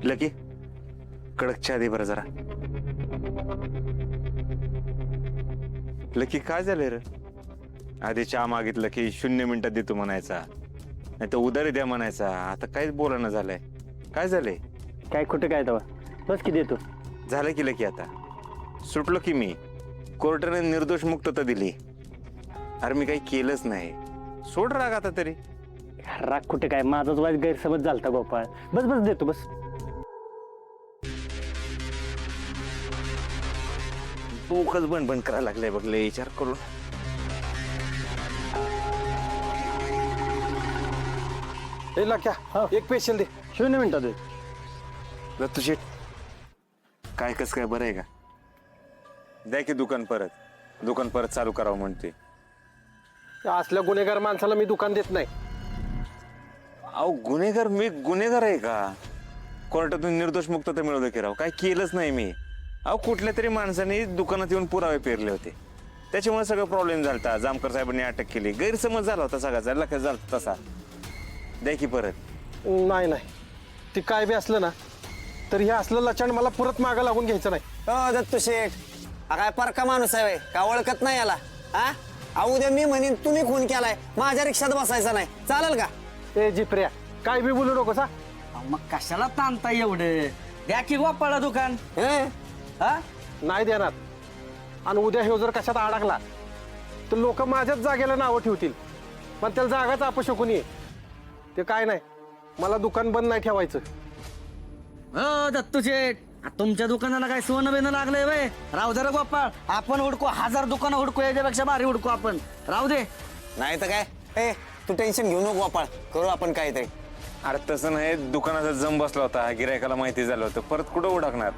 Lucky कडक चहा दे बरं जरा. लकी काय झालंय रे? आधी चहा मागितलं की 0 मिनिटात देतो म्हणायचा, नाही तर उधारी द्या म्हणायचा. आता काहीच बोलणं झालंय. काय झालंय? काय खोटं काय तेव्हा बस की देतो. झालं की लकी आता सुटलो की मी. कोर्टाने निर्दोष मुक्तता दिली. अरे मी काही केलंच नाही. सोड राग आता तरी. राग कुठे काय, माझाच वाईट गैरसमज झालता गोपाळ. बस बस देतो बस. डोकंच बंद बंद करायला लागलंय बघ लय विचार करून. क्या एक पेशल दे. 0 मिनिटात दे. दत्तू शेठ काय कस काय बरं आहे का? द्या की दुकान परत चालू करावं म्हणते. असल्या गुन्हेगार माणसाला मी दुकान देत नाही. अहो गुन्हेगार? मी गुन्हेगार आहे का? कोर्टातून निर्दोष मुक्तता मिळवलं की राव. काय केलंच नाही मी. अहो कुठल्या तरी माणसाने दुकानात येऊन पुरावे पेरले होते, त्याच्यामुळे सगळं प्रॉब्लेम झाला. जामकर साहेबांनी अटक केली. गैरसमज झाला होता सगळ्याचा. लक्षात झाला तसा. द्या की परत. नाही नाही, ती काय बी असलं ना तर हे असलं लचण मला परत मागं लागून घ्यायचं नाही. हो दत्तू शेठ, हा काय परका माणूस आहे का? ओळखत नाही याला? हा उद्या मी म्हणेन तुम्ही खून केलाय, माझ्या रिक्षात बसायचं नाही, चालेल का? ए जिप्र्या, काय बी बोलू नकोस. मग कशाला ताणता एवढं? द्या की गोपाळा दुकान. हं? हा नाही देणार. आणि उद्या हे जर कशात अडकला तर लोक माझ्याच जागेला नावं ठेवतील, पण त्याला जागाच अपशकून ये. ते काय नाही, मला दुकान बंद नाही ठेवायचं. हो दत्तू शेठ, तुमच्या दुकानाला काय सोनं बेनं लागलंय वय? राहू दे रे गोपाळ, आपण हुडकू 1000 दुकानं हुडकू, याच्यापेक्षा भारी हुडकू आपण. राहू दे. नाही तर काय. ए तू टेन्शन घेऊ नको गोपाळ, करू आपण काहीतरी. अरे तसं नाही, दुकानाचा जम बसला होता. गिरायकाला माहिती झालं होतं. परत कुठं उडकणार?